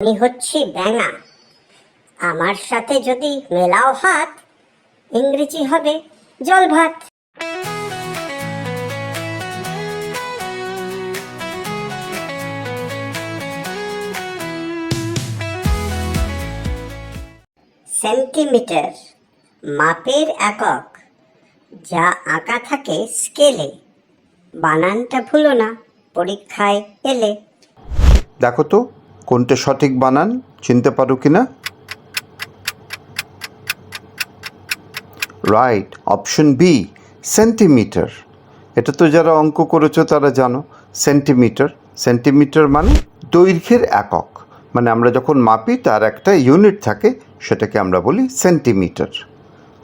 আমি হচ্ছি ব্যাঙা, আমার সাথে যদি মেলাও হাত, ইংরেজি হবে জল ভাত। সেন্টিমিটার মাপের একক, যা আঁকা থাকে স্কেলে। বানানটা ভুলো না পরীক্ষায় এলে। দেখো তো কোনটা সঠিক বানান, চিনতে পারো কিনা? Right, option B, centimetre. এটা তো যারা অঙ্ক করেছো তারা জানো। সেন্টিমিটার সেন্টিমিটার মানে দৈর্ঘ্যের একক, মানে আমরা যখন মাপি তার একটা ইউনিট থাকে, সেটাকে আমরা বলি সেন্টিমিটার।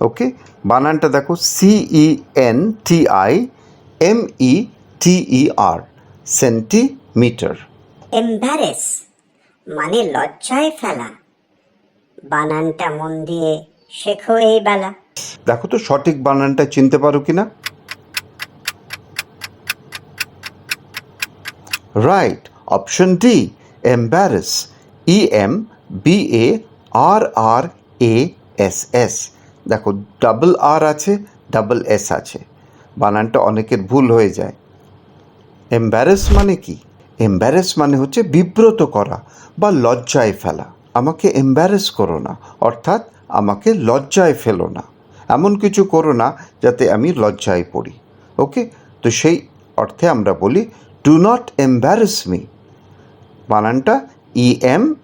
ওকে, বানানটা দেখো, CENTIMETER, সেন্টিমিটার। এম্বারেস মানে লজ্জায় ফেলা। বানানটা মন দিয়ে শেখো এই বেলা। দেখো তো সঠিক বানানটা চিনতে পারো কিনা? Right, option D, embarrass, EMBARRASS। দেখো, ডাবল আর আছে, ডাবল এস আছে, বানানটা অনেকের ভুল হয়ে যায়। এম্বারেস মানে কি? এম্বারেস মানে হচ্ছে বিব্রত করা বা লজ্জায় ফেলা। আমাকে এম্বারেস করো না, অর্থাৎ আমাকে লজ্জায় ফেলো না, এমন কিছু করো না যাতে আমি লজ্জায় পড়ি। ওকে, তো সেই অর্থে আমরা বলি ডু নট এম্বারেস মি। বানানটা EMBARRASS,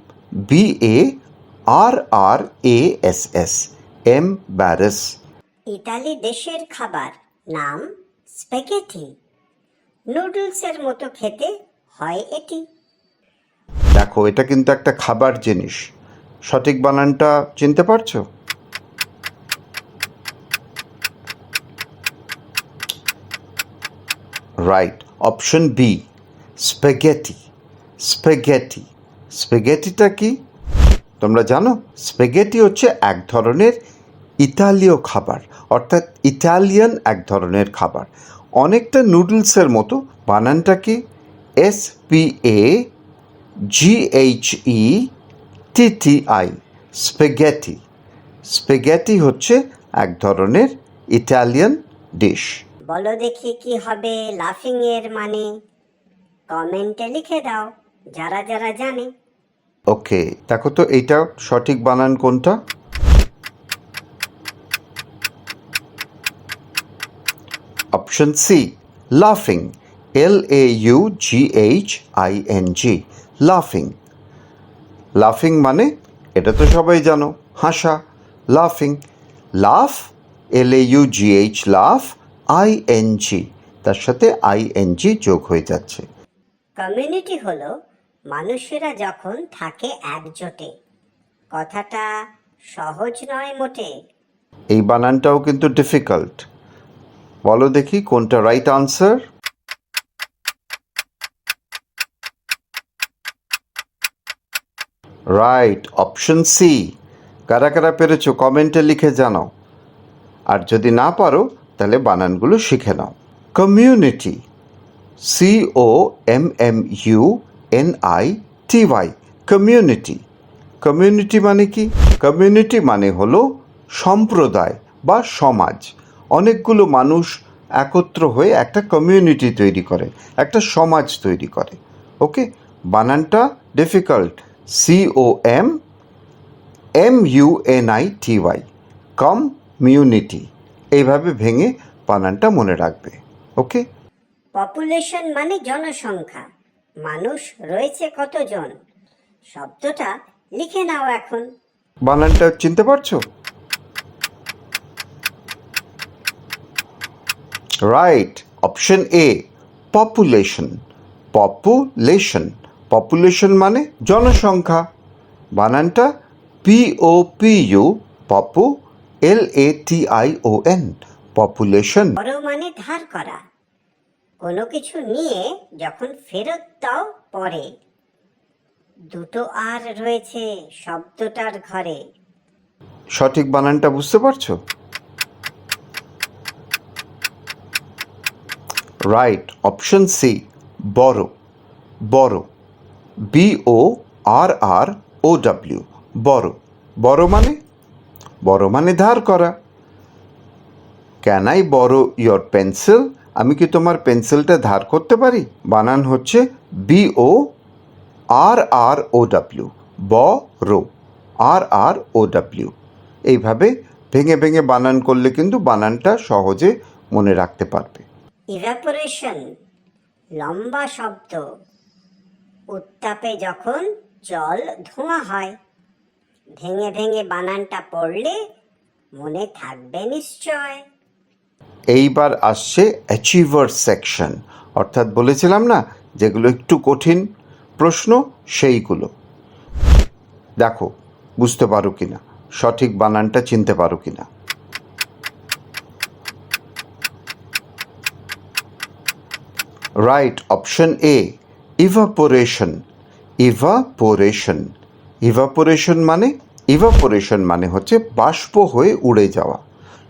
এম্বারেস। ইতালি দেশের খাবার, নাম স্প্যাগেটি। নুডলসের মতো খেতে হয় এটি। দেখো, এটা কিন্তু একটা খাবার জিনিস। সঠিক বানানটা চিনতে পারছো? Right, option B, spaghetti. Spaghetti স্প্যাগেটিটা কি তোমরা জানো? স্প্যাগেটি হচ্ছে এক ধরনের ইতালীয় খাবার, অর্থাৎ ইটালিয়ান এক ধরনের খাবার, অনেকটা নুডলসের মতো। বানানটা কি? SPAGHETTI, spaghetti. স্প্যাগেটি হচ্ছে এক ধরনের ইটালিয়ান ডিশ। বলো দেখি কি হবে লাফিং এর মানে? কমেন্টে লিখে দাও যারা যারা জানে। ওকে, দেখো তো এইটা সঠিক বানান কোনটা? অপশন সি, লাফিং, LAUGHING, লাফিং। লাফিং মানে এটা তো সবাই জানো, হাসা, লাফিং। লাফ, LAUGH, লাফ, ING, তার সাথে ING যোগ হয়ে যাচ্ছে। কমিউনিটি হলো মানুষেরা যখন থাকে একজোটে। কথাটা সহজ নয় মোটে। এই বানানটাও কিন্তু ডিফিকাল্ট। বলো দেখি কোনটা right answer? Right, option C. কারা কারা পেরেছো কমেন্টে লিখে জানাও, আর যদি না পারো তাহলে বানানগুলো শিখে নাও। Community, COMMUNITY, community. কমিউনিটি মানে কি? কমিউনিটি মানে হলো সম্প্রদায় বা সমাজ। অনেকগুলো মানুষ একত্র হয়ে একটা কমিউনিটি তৈরি করে, একটা সমাজ তৈরি করে। ওকে, বানানটা ডিফিকাল্ট, COMMUNITY, কমিউনিটি। এইভাবে ভেঙে বানানটা মনে রাখবে। ওকে, পপুলেশন মানে জনসংখ্যা, মানুষ রয়েছে কতজন। শব্দটা লিখে নাও এখন। বানানটা চিনতে পারছো? Right, option A, population. Population population মানে জনসংখ্যা। বানানটা POPU, পপু, LATION, পপুলেশন। বড় মানে ধার করা, কোনো কিছু নিয়ে যখন ফেরত দাও পরে। দুটো আর রয়েছে শব্দটার ঘরে। সঠিক বানানটা বুঝতে পারছো? রাইট, অপশন সি, বড়। বড়, RROW, বড়। বড় মানে ধার করা। Can I borrow your pencil? আমি কি তোমার পেন্সিলটা ধার করতে পারি? বানান হচ্ছে BORROW, বড়, RROW। এইভাবে ভেঙে ভেঙে বানান করলে কিন্তু বানানটা সহজে মনে রাখতে পারবে। ইভাপোরেশন লম্বা শব্দ। উত্তাপে যখন জল ধোঁয়া হয়। ভেঙে ভেঙে বানানটা পড়লে মনে থাকবে নিশ্চয়। এইবার আসছে অ্যাচিভার সেকশন, অর্থাৎ বলেছিলাম না যেগুলো একটু কঠিন প্রশ্ন সেইগুলো। দেখো বুঝতে পারো কিনা, সঠিক বানানটা চিনতে পারো কিনা। Right, option A, evaporation. Evaporation মানে হচ্ছে বাষ্প হয়ে উড়ে যাওয়া।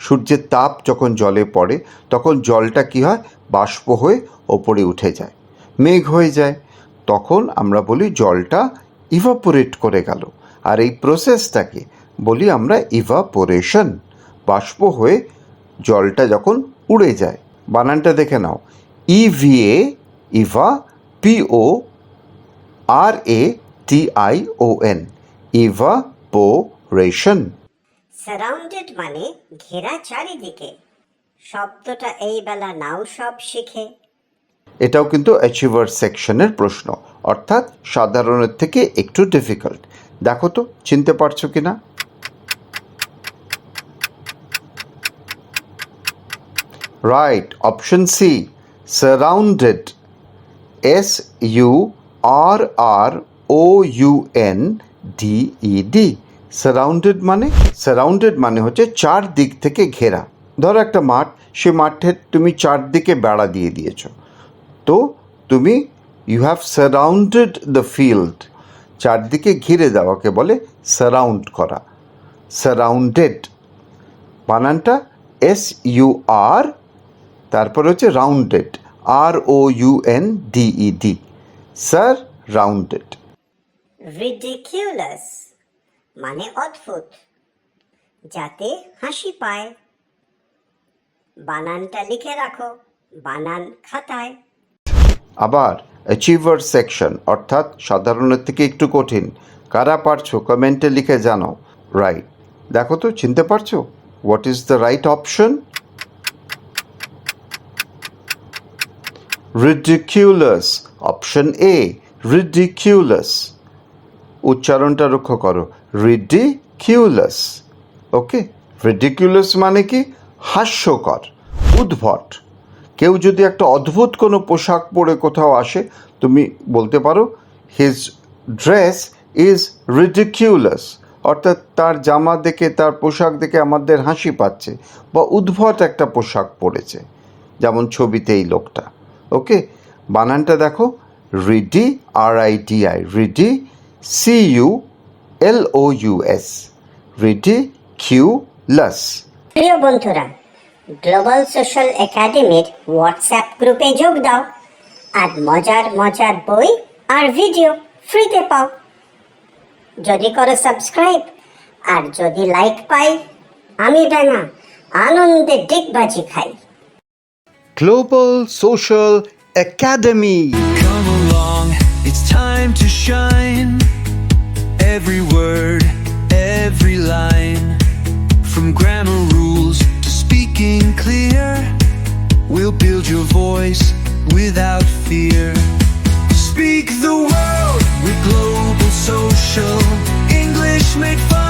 সূর্যের তাপ যখন জলে পড়ে তখন জলটা কি হয়, বাষ্প হয়ে ওপরে উঠে যায়, মেঘ হয়ে যায়। তখন আমরা বলি জলটা ইভাপোরেট করে গেল। আর এই প্রসেসটাকে বলি আমরা ইভাপোরেশন, বাষ্প হয়ে জলটা যখন উড়ে যায়। বানানটা দেখে নাও, EVA, Eva, PORATION, evaporation. Surrounded মানে ঘেরা চারিদিকে। শব্দটা এই বেলা নাও সব শিখে। এটাও কিন্তু অ্যাচিভার সেকশনের প্রশ্ন, অর্থাৎ সাধারণের থেকে একটু ডিফিকাল্ট। দেখো তো চিনতে পারছো কিনা। Right, option C, surrounded, SURROUNDED। Surrounded মানে হচ্ছে চারদিক থেকে ঘেরা। ধরো একটা মাঠ, সে মাঠের তুমি চারদিকে বেড়া দিয়ে দিয়েছ, তো তুমি you have surrounded the field. চারদিকে ঘিরে দেওয়াকে বলে সারাউন্ড করা, সারাউন্ডেড। বানানটা SUR, তারপর হচ্ছে রাউন্ডেড, ROUNDED, সারাউন্ডেড। রিডিকিউলাস মানে অদ্ভুত, যাতে হাসি পায়। বানানটা লিখে রাখো বানান খাতায়। আবার অ্যাচিভার সেকশন, অর্থাৎ সাধারণের থেকে একটু কঠিন। কারা পারছো কমেন্টে লিখে জানাও। রাইট, দেখো তো চিনতে পারছো what is the right option. Ridiculous, option A, ridiculous. উচ্চারণটা লক্ষ্য করো, রিডিকিউলাস। ওকে, রিডিকিউলাস মানে কি, হাস্যকর, উদ্ভট। কেউ যদি একটা অদ্ভুত কোনো পোশাক পরে কোথাও আসে, তুমি বলতে পারো হিজ ড্রেস ইজ রিডিকিউলাস, অর্থাৎ তার জামা দেখে, তার পোশাক দেখে আমাদের হাসি পাচ্ছে, বা উদ্ভট একটা পোশাক পরেছে, যেমন ছবিতে এই লোকটা। ওকে, বানানটা দেখো, রিডি, RIDI, রিডি, CULOUS, রিডিকিউলাস। প্রিয় বন্ধুরা, গ্লোবাল সোশ্যাল একাডেমির হোয়াটসঅ্যাপ গ্রুপে যোগ দাও আর মজার মজার বই আর ভিডিও ফ্রিতে পাও। যদি করো সাবস্ক্রাইব আর যদি লাইক পাই, আমি ডাঙা আনন্দে ডিগবাজি খাই। Global Social Academy. Come along, it's time to shine. Every word, every line, from grammar rules to speaking clear, we'll build your voice without fear. Speak the word with Global Social, English made fun.